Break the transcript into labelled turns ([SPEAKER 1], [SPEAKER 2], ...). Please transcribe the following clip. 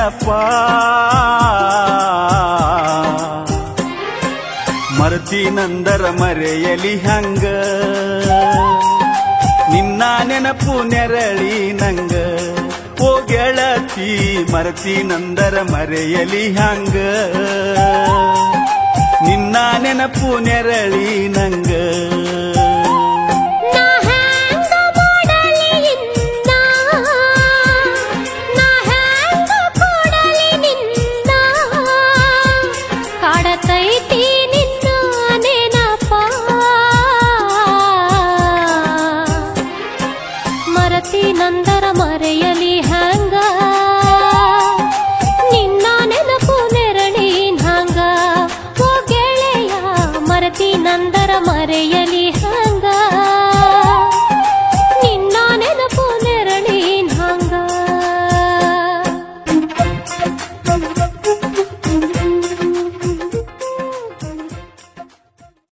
[SPEAKER 1] ನೆನಪ ಮರತೀನಂದರ ಮರೆಯಲಿ ಹಂಗ ನಿನ್ನ ನೆನಪು ನೆರಳಿ ನಂಗ ಓ ಗೆಳತಿ ಮರತೀನಂದರ ಮರೆಯಲಿ ಹಂಗ ನಿನ್ನ ನೆನಪು ನೆರಳಿ ನಂಗ
[SPEAKER 2] ನಂದರ ಮರೆಯಲಿ ಹಂಗ ನಿನ್ನ ನೆನಪು ನೆರಳಿ ಹಂಗ ಓ ಗೆಳೆಯ ಮರತಿ ನಂದರ ಮರೆಯ